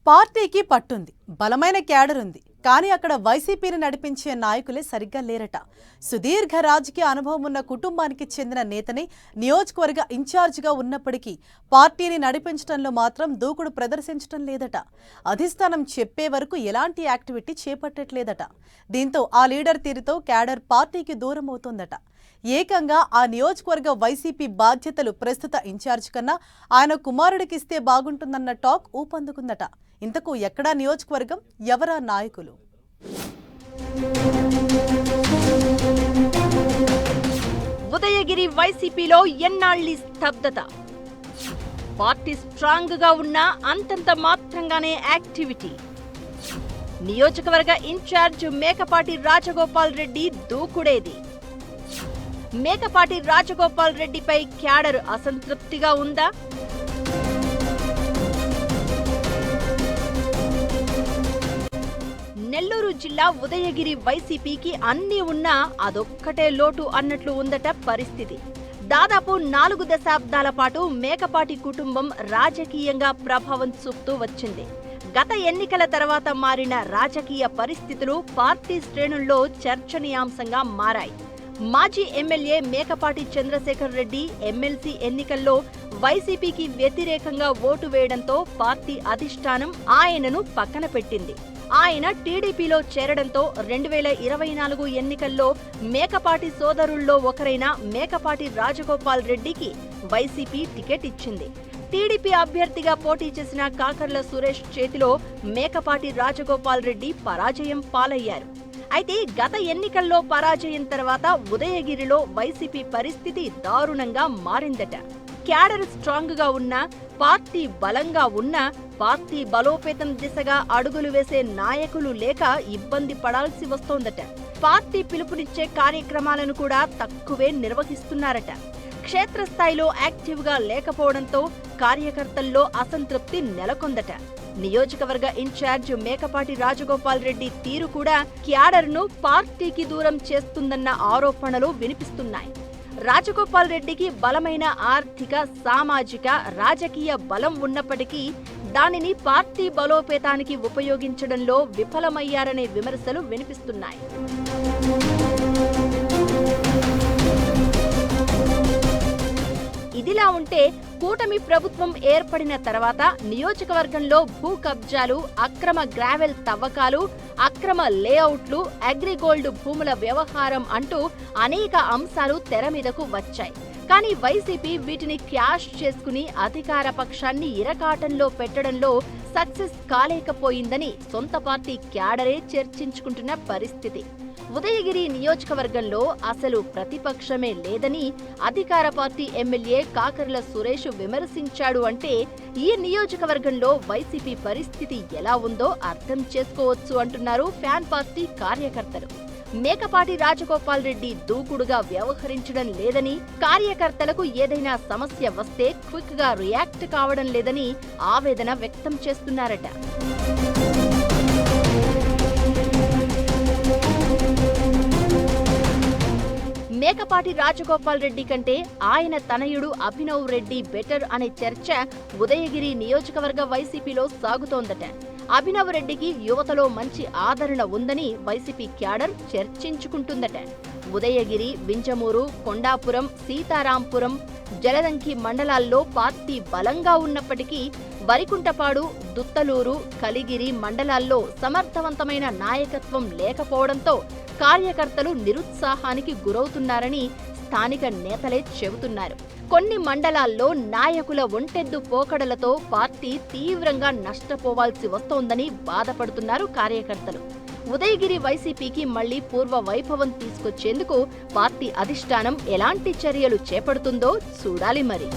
పార్టీకి పట్టుంది, బలమైన క్యాడర్ ఉంది. కానీ అక్కడ వైసీపీని నడిపించే నాయకులే సరిగ్గా లేరట. సుదీర్ఘ రాజకీయ అనుభవం ఉన్న కుటుంబానికి చెందిన నేతని నియోజకవర్గ ఇన్ఛార్జిగా ఉన్నప్పటికీ పార్టీని నడిపించడంలో మాత్రం దూకుడు ప్రదర్శించడం లేదట. అధిష్టానం చెప్పే వరకు ఎలాంటి యాక్టివిటీ చేపట్టట్లేదట. దీంతో ఆ లీడర్ తీరుతో క్యాడర్ పార్టీకి దూరం అవుతోందట. ఏకంగా ఆ నియోజకవర్గ వైసీపీ బాధ్యతలు ప్రస్తుత ఇన్ఛార్జ్ కన్నా ఆయన కుమారుడికిస్తే బాగుంటుందన్న టాక్ ఊపందుకుందట. ఇంతకు ఎక్కడా నియోజకవర్గం, ఎవరా నాయకులు? ఉదయగిరి వైసీపీలో ఎన్నాళ్ళి స్తబ్దత. పార్టీ స్ట్రాంగ్ గా ఉన్నా అంతంత మాత్రంగానే యాక్టివిటీ. నియోజకవర్గ ఇన్ఛార్జ్ మేకపాటి రాజగోపాల్ రెడ్డి దూకుడేది. మేకపాటి రాజగోపాల్ రెడ్డిపై క్యాడర్ అసంతృప్తిగా ఉందా? నెల్లూరు జిల్లా ఉదయగిరి వైసీపీకి అన్నీ ఉన్నా అదొక్కటే లోటు అన్నట్లు ఉందట పరిస్థితి. దాదాపు 4 దశాబ్దాల పాటు మేకపాటి కుటుంబం రాజకీయంగా ప్రభావం చూపుతూ వచ్చింది. గత ఎన్నికల తర్వాత మారిన రాజకీయ పరిస్థితులు పార్టీ శ్రేణుల్లో చర్చనీయాంశంగా మారాయి. మాజీ ఎమ్మెల్యే మేకపాటి చంద్రశేఖర్ రెడ్డి ఎమ్మెల్సీ ఎన్నికల్లో వైసీపీకి వ్యతిరేకంగా ఓటు వేయడంతో పార్టీ అధిష్టానం ఆయనను పక్కన పెట్టింది. ఆయన టీడీపీలో చేరడంతో 2024 ఎన్నికల్లో మేకపాటి సోదరుల్లో ఒకరైన మేకపాటి రాజగోపాల్ రెడ్డికి వైసీపీ టికెట్ ఇచ్చింది. టీడీపీ అభ్యర్థిగా పోటీ చేసిన కాకర్ల సురేష్ చేతిలో మేకపాటి రాజగోపాల్ రెడ్డి పరాజయం పాలయ్యారు. అయితే గత ఎన్నికల్లో పరాజయం తర్వాత ఉదయగిరిలో వైసీపీ పరిస్థితి దారుణంగా మారిందట. క్యాడర్ స్ట్రాంగ్ గా ఉన్నా, పార్టీ బలంగా ఉన్నా, పార్టీ బలోపేతం దిశగా అడుగులు వేసే నాయకులు లేక ఇబ్బంది పడాల్సి వస్తోందట. పార్టీ పిలుపునిచ్చే కార్యక్రమాలను కూడా తక్కువే నిర్వహిస్తున్నారట. క్షేత్రస్థాయిలో యాక్టివ్ గా లేకపోవడంతో కార్యకర్తల్లో అసంతృప్తి నెలకొందట. నియోజకవర్గ ఇన్ఛార్జ్ మేకపాటి రాజగోపాల్ రెడ్డి తీరు కూడా క్యాడర్ను పార్టీకి దూరం చేస్తుందన్న ఆరోపణలు వినిపిస్తున్నాయి. రాజగోపాల్ రెడ్డికి బలమైన ఆర్థిక, సామాజిక, రాజకీయ బలం ఉన్నప్పటికీ దానిని పార్టీ బలోపేతానికి ఉపయోగించడంలో విఫలమయ్యారనే విమర్శలు వినిపిస్తున్నాయి. ఇదిలా ఉంటే కూటమి ప్రభుత్వం ఏర్పడిన తర్వాత నియోజకవర్గంలో భూ కబ్జాలు, అక్రమ గ్రావెల్ తవ్వకాలు, అక్రమ లేఅవుట్లు, అగ్రిగోల్డ్ భూముల వ్యవహారం అంటూ అనేక అంశాలు తెర మీదకు వచ్చాయి. కానీ వైసీపీ వీటిని క్యాష్ చేసుకుని అధికార పక్షాన్ని ఇరకాటంలో పెట్టడంలో సక్సెస్ కాలేకపోయిందని సొంత పార్టీ క్యాడరే చర్చించుకుంటున్న పరిస్థితి. ఉదయగిరి నియోజకవర్గంలో అసలు ప్రతిపక్షమే లేదని అధికార పార్టీ ఎమ్మెల్యే కాకర్ల సురేష్ విమర్శించాడు అంటే ఈ నియోజకవర్గంలో వైసీపీ పరిస్థితి ఎలా ఉందో అర్థం చేసుకోవచ్చు అంటున్నారు ఫ్యాన్ పార్టీ కార్యకర్తలు. మేకపాటి రాజగోపాల్ రెడ్డి దూకుడుగా వ్యవహరించడం లేదని, కార్యకర్తలకు ఏదైనా సమస్య వస్తే క్విక్ గా రియాక్ట్ కావడం లేదని ఆవేదన వ్యక్తం చేస్తున్నారట. మేకపాటి రాజగోపాల్ రెడ్డి కంటే ఆయన తనయుడు అభినవ్ రెడ్డి బెటర్ అనే చర్చ ఉదయగిరి నియోజకవర్గ వైసీపీలో సాగుతోందట. అభినవ్ రెడ్డికి యువతలో మంచి ఆదరణ ఉందని వైసీపీ క్యాడర్ చర్చించుకుంటుందట. ఉదయగిరి, వింజమూరు, కొండాపురం, సీతారాంపురం, జలదంకి మండలాల్లో పార్టీ బలంగా ఉన్నప్పటికీ వరికుంటపాడు, దుత్తలూరు, కలిగిరి మండలాల్లో సమర్థవంతమైన నాయకత్వం లేకపోవడంతో కార్యకర్తలు నిరుత్సాహానికి గురవుతున్నారని స్థానిక నేతలే చెబుతున్నారు. కొన్ని మండలాల్లో నాయకుల ఒంటెద్దు పోకడలతో పార్టీ తీవ్రంగా నష్టపోవాల్సి వస్తోందని బాధపడుతున్నారు కార్యకర్తలు. ఉదయగిరి వైసీపీకి మళ్లీ పూర్వ వైభవం తీసుకొచ్చేందుకు పార్టీ అధిష్టానం ఎలాంటి చర్యలు చేపడుతుందో చూడాలి మరి.